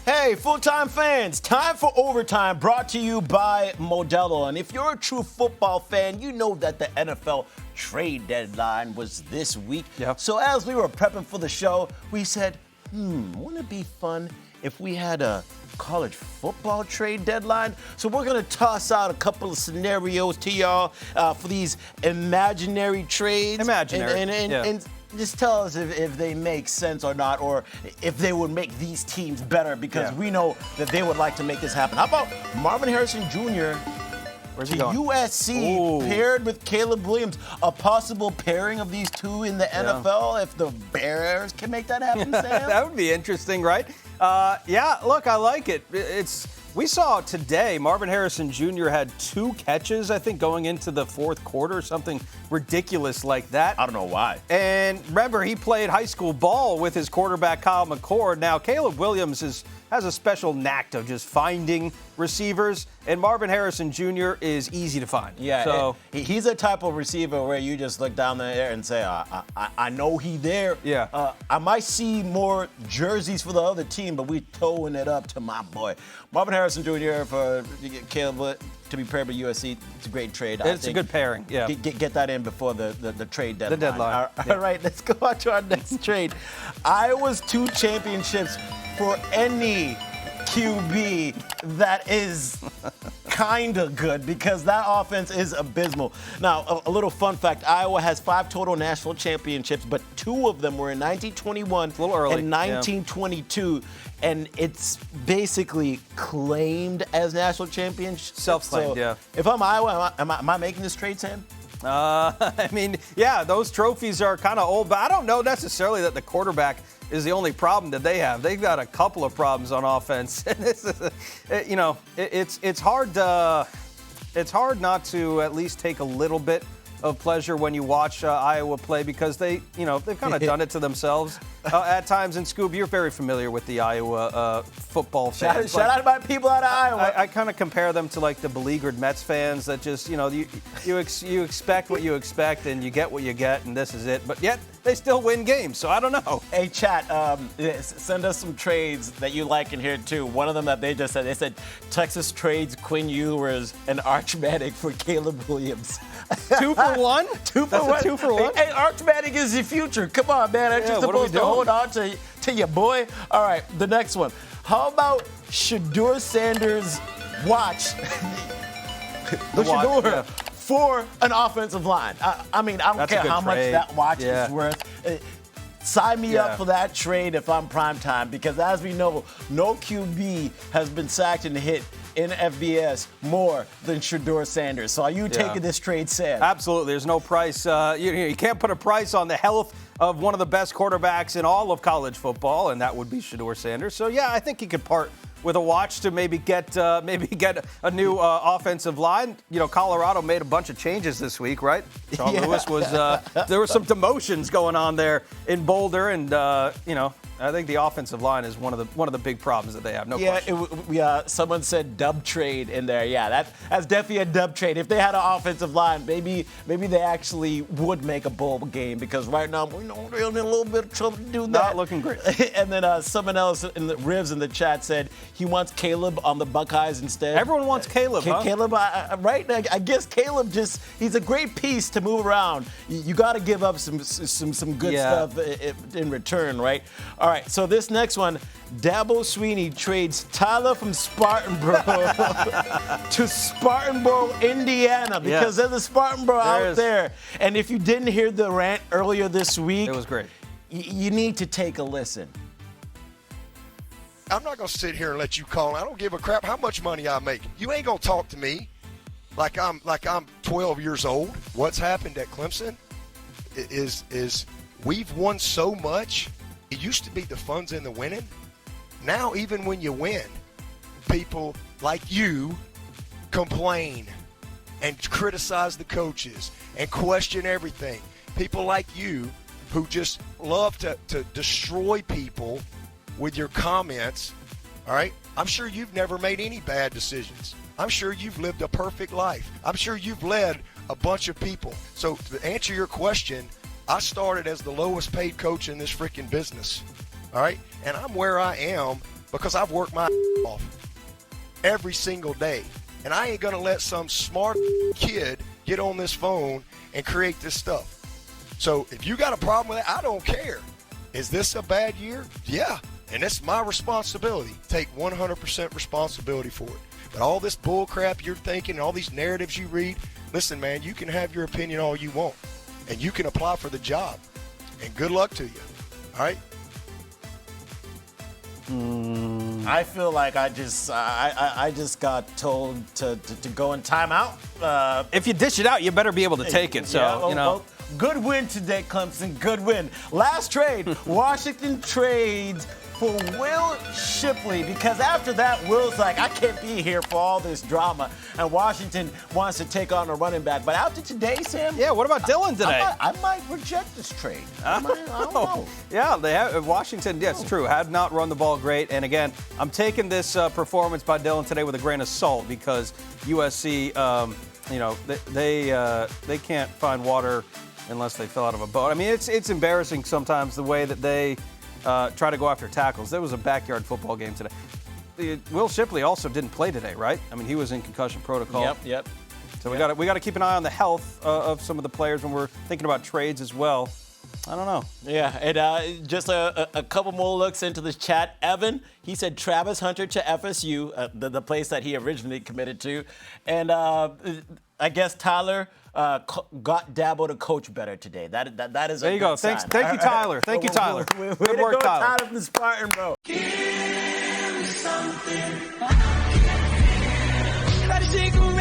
Hey, full-time fans, time for overtime, brought to you by Modelo. And if you're a true football fan, you know that the NFL trade deadline was this week. Yep. So as we were prepping for the show, we said, wouldn't it be fun if we had a college football trade deadline? So we're going to toss out a couple of scenarios to y'all for these imaginary trades. And just tell us if they make sense or not, or if they would make these teams better, because we know that they would like to make this happen. How about Marvin Harrison Jr. Where's to he going? USC paired with Caleb Williams? A possible pairing of these two in the NFL if the Bears can make that happen, Sam? That would be interesting, right? Look, I like it. We saw today Marvin Harrison Jr. had 2 catches, I think, going into the fourth quarter, something ridiculous like that. I don't know why. And remember, he played high school ball with his quarterback, Kyle McCord. Now, Caleb Williams has a special knack of just finding receivers, and Marvin Harrison Jr. is easy to find. Yeah, so he's a type of receiver where you just look down there and say, I know he there. Yeah. I might see more jerseys for the other team, but we towing it up to my boy. Marvin Harrison Jr. for Caleb to be paired with USC. It's a great trade. It's a good pairing, yeah. Get that in before the trade deadline. The deadline. All right, let's go on to our next trade. Iowa's 2 championships for any QB that is kind of good, because that offense is abysmal. Now, a little fun fact, Iowa has 5 total national championships, but 2 of them were in 1921 a little early. and 1922, and it's basically claimed as national championships. Self-claimed, so if I'm Iowa, am I making this trade, Sam? Those trophies are kind of old, but I don't know necessarily that the quarterback is the only problem that they have. They've got a couple of problems on offense. It's hard not to at least take a little bit of pleasure when you watch Iowa play, because they've kind of done it to themselves at times. And Scoob, you're very familiar with the Iowa football fans. Shout out to my people out of Iowa. I kind of compare them to like the beleaguered Mets fans that just, you expect what you expect and you get what you get, and this is it. But yet they still win games, so I don't know. Hey, chat, send us some trades that you like in here, too. One of them that they said Texas trades Quinn Ewers and Archmatic for Caleb Williams. 2 for 1? 2 for 1. 2 for 1? Hey, Archmatic is the future. Come on, man. Aren't you supposed to hold on to your boy? All right, the next one. How about Shedeur Sanders' watch? For an offensive line. I don't care how much that watch is worth. Sign me up for that trade if I'm primetime, because as we know, no QB has been sacked and hit in FBS more than Shedeur Sanders. So are you taking this trade, Sam? Absolutely. There's no price. You can't put a price on the health of one of the best quarterbacks in all of college football, and that would be Shedeur Sanders. So, I think he could part with a watch to maybe get a new offensive line. Colorado made a bunch of changes this week, right? Sean Lewis was there were some demotions going on there in Boulder, and I think the offensive line is one of the big problems that they have. No question. Someone said dub trade in there. Yeah, that's definitely a dub trade. If they had an offensive line, maybe they actually would make a bowl game, because right now we're in a little bit of trouble to do that. Not looking great. And then someone else in the Rivs in the chat said he wants Caleb on the Buckeyes instead. Everyone wants Caleb, huh? Caleb, right? I guess Caleb he's a great piece to move around. You got to give up some good stuff in return, right? All right, so this next one, Dabo Sweeney trades Tyler from Spartanboro to Spartanboro, Indiana, because there's a Spartanboro out there. And if you didn't hear the rant earlier this week, it was great. You need to take a listen. I'm not going to sit here and let you call. I don't give a crap how much money I make. You ain't going to talk to me like I'm 12 years old. What's happened at Clemson is we've won so much. It used to be the fun's in the winning. Now, even when you win, people like you complain and criticize the coaches and question everything. People like you who just love to destroy people with your comments, all right? I'm sure you've never made any bad decisions. I'm sure you've lived a perfect life. I'm sure you've led a bunch of people. So to answer your question, I started as the lowest paid coach in this freaking business, all right? And I'm where I am because I've worked my off every single day. And I ain't going to let some smart kid get on this phone and create this stuff. So if you got a problem with it, I don't care. Is this a bad year? Yeah. And it's my responsibility. Take 100% responsibility for it. But all this bull crap you're thinking and all these narratives you read, listen, man, you can have your opinion all you want. And you can apply for the job. And good luck to you. All right? I feel like I just got told to go in timeout. If you dish it out, you better be able to take it. So, yeah, you know. Good win today, Clemson. Good win. Last trade, Washington trades for Will Shipley, because after that, Will's like, I can't be here for all this drama, and Washington wants to take on a running back. But after today, Sam, Yeah, what about Dylan today? I might reject this trade. I don't know. Yeah, they have Washington. Yeah, it's true. Have not run the ball great. And again, I'm taking this performance by Dylan today with a grain of salt, because USC, they can't find water unless they fell out of a boat. I mean, it's embarrassing sometimes the way that they try to go after tackles. There was a backyard football game today. Will Shipley also didn't play today, right? I mean, he was in concussion protocol. Yep. So we got to keep an eye on the health of some of the players when we're thinking about trades as well. I don't know. Yeah, and just a couple more looks into the chat. Evan, he said Travis Hunter to FSU, the place that he originally committed to. And I guess Tyler got Dabo to coach better today. That is a there you good go. sign. Thank you, Tyler. Thank you, Tyler. Way Good to work, go, Tyler. Tyler from Spartan, bro. Give me something. Everybody shake 'em